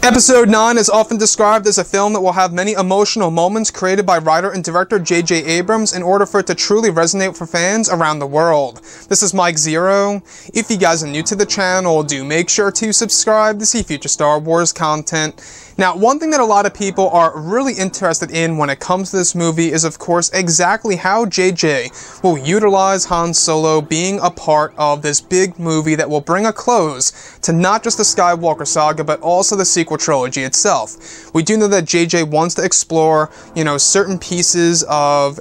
Episode 9 is often described as a film that will have many emotional moments created by writer and director J.J. Abrams in order for it to truly resonate for fans around the world. This is Mike Zero. If you guys are new to the channel, do make sure to subscribe to see future Star Wars content. Now, one thing that a lot of people are really interested in when it comes to this movie is, of course, exactly how JJ will utilize Han Solo being a part of this big movie that will bring a close to not just the Skywalker saga, but also the sequel trilogy itself. We do know that JJ wants to explore, certain pieces of,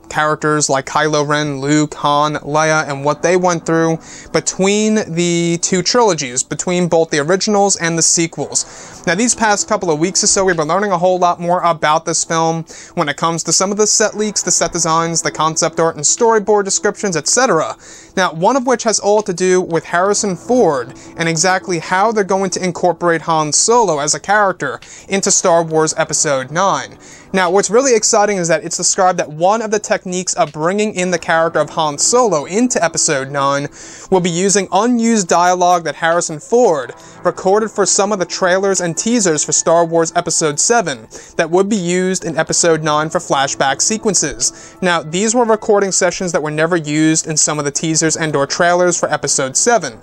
characters like Kylo Ren, Luke, Han, Leia, and what they went through between the two trilogies, between both the originals and the sequels. Now, these past couple of weeks or so, we've been learning a whole lot more about this film when it comes to some of the set leaks, the set designs, the concept art, and storyboard descriptions, etc. Now, one of which has all to do with Harrison Ford and exactly how they're going to incorporate Han Solo as a character into Star Wars Episode 9. Now, what's really exciting is that it's described that one of the techniques of bringing in the character of Han Solo into Episode 9 will be using unused dialogue that Harrison Ford recorded for some of the trailers and teasers for Star Wars Episode 7 that would be used in Episode 9 for flashback sequences. Now, these were recording sessions that were never used in some of the teasers and/or trailers for Episode 7.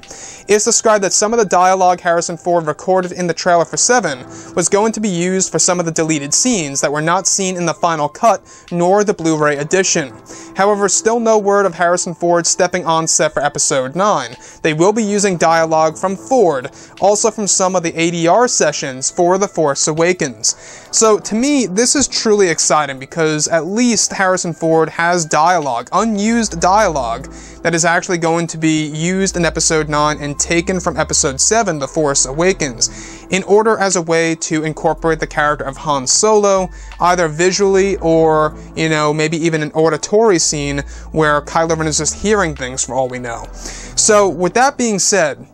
It's described that some of the dialogue Harrison Ford recorded in the trailer for 7 was going to be used for some of the deleted scenes that were not seen in the final cut nor the Blu-ray edition. However, still no word of Harrison Ford stepping on set for Episode 9. They will be using dialogue from Ford, also from some of the ADR sessions for The Force Awakens. So to me, this is truly exciting because at least Harrison Ford has dialogue, unused dialogue, that is actually going to be used in Episode 9 and taken from Episode 7, The Force Awakens, in order as a way to incorporate the character of Han Solo, either visually or, maybe even an auditory scene where Kylo Ren is just hearing things for all we know. So, with that being said,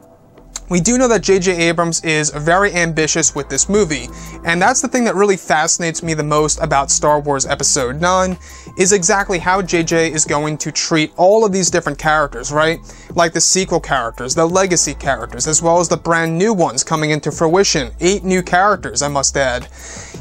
we do know that J.J. Abrams is very ambitious with this movie, and that's the thing that really fascinates me the most about Star Wars Episode 9, is exactly how J.J. is going to treat all of these different characters, right? Like the sequel characters, the legacy characters, as well as the brand new ones coming into fruition. 8 new characters, I must add.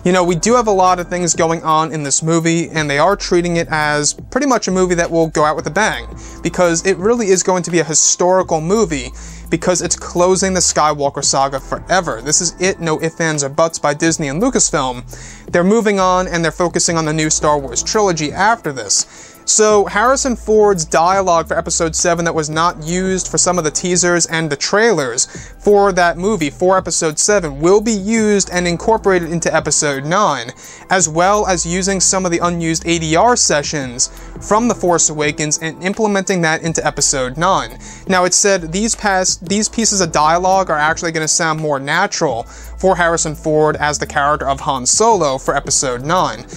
We do have a lot of things going on in this movie, and they are treating it as pretty much a movie that will go out with a bang, because it really is going to be a historical movie, because it's closing the Skywalker saga forever. This is it, no ifs, ands, or buts by Disney and Lucasfilm. They're moving on, and they're focusing on the new Star Wars trilogy after this. So, Harrison Ford's dialogue for Episode 7 that was not used for some of the teasers and the trailers for that movie, for Episode 7, will be used and incorporated into Episode 9, as well as using some of the unused ADR sessions from The Force Awakens and implementing that into Episode 9. Now, it's said these pieces of dialogue are actually going to sound more natural for Harrison Ford as the character of Han Solo for Episode 9.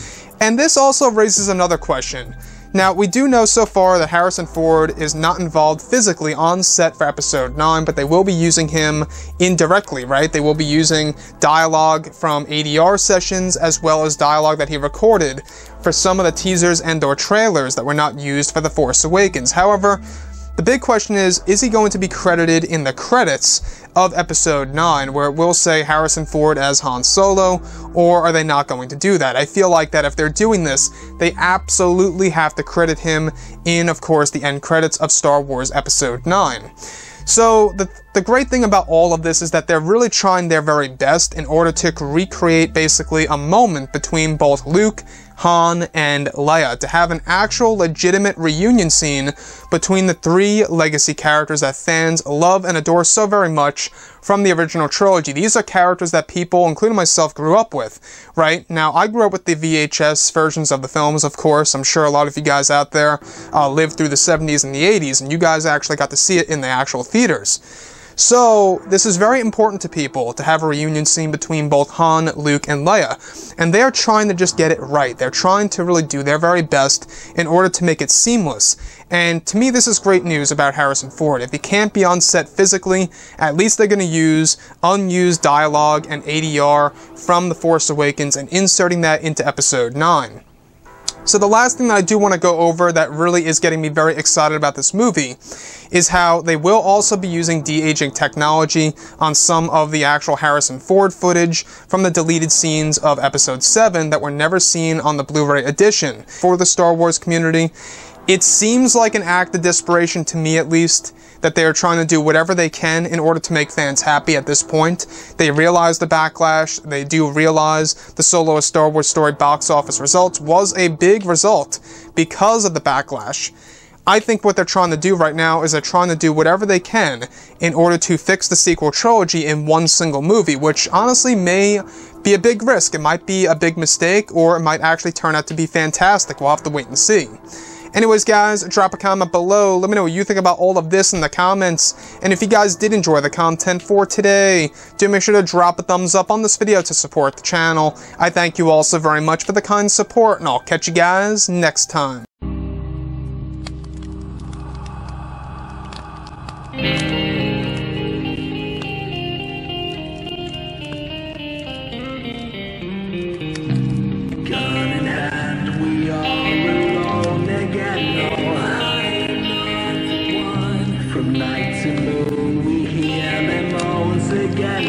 And this also raises another question. Now, we do know so far that Harrison Ford is not involved physically on set for Episode 9, but they will be using him indirectly, right? They will be using dialogue from ADR sessions as well as dialogue that he recorded for some of the teasers and/or trailers that were not used for The Force Awakens. However, the big question is he going to be credited in the credits of Episode 9, where it will say Harrison Ford as Han Solo, or are they not going to do that? I feel like that if they're doing this, they absolutely have to credit him in, of course, the end credits of Star Wars Episode 9. So, the great thing about all of this is that they're really trying their very best in order to recreate basically a moment between both Luke, Han, and Leia, to have an actual legitimate reunion scene between the 3 legacy characters that fans love and adore so very much from the original trilogy. These are characters that people, including myself, grew up with, right? Now, I grew up with the VHS versions of the films, of course. I'm sure a lot of you guys out there lived through the 70s and the 80s, and you guys actually got to see it in the actual theaters. So, this is very important to people, to have a reunion scene between both Han, Luke, and Leia. And they are trying to just get it right. They're trying to really do their very best in order to make it seamless. And to me, this is great news about Harrison Ford. If he can't be on set physically, at least they're going to use unused dialogue and ADR from The Force Awakens and inserting that into Episode 9. So the last thing that I do want to go over that really is getting me very excited about this movie is how they will also be using de-aging technology on some of the actual Harrison Ford footage from the deleted scenes of Episode 7 that were never seen on the Blu-ray edition. For the Star Wars community, it seems like an act of desperation, to me at least, that they are trying to do whatever they can in order to make fans happy at this point. They realize the backlash, they do realize the Solo A Star Wars Story box office results was a big result because of the backlash. I think what they're trying to do right now is they're trying to do whatever they can in order to fix the sequel trilogy in one single movie, which honestly may be a big risk. It might be a big mistake, or it might actually turn out to be fantastic. We'll have to wait and see. Anyways, guys, drop a comment below. Let me know what you think about all of this in the comments. And if you guys did enjoy the content for today, do make sure to drop a thumbs up on this video to support the channel. I thank you all so very much for the kind support, and I'll catch you guys next time. Night to moon, we hear them moans again.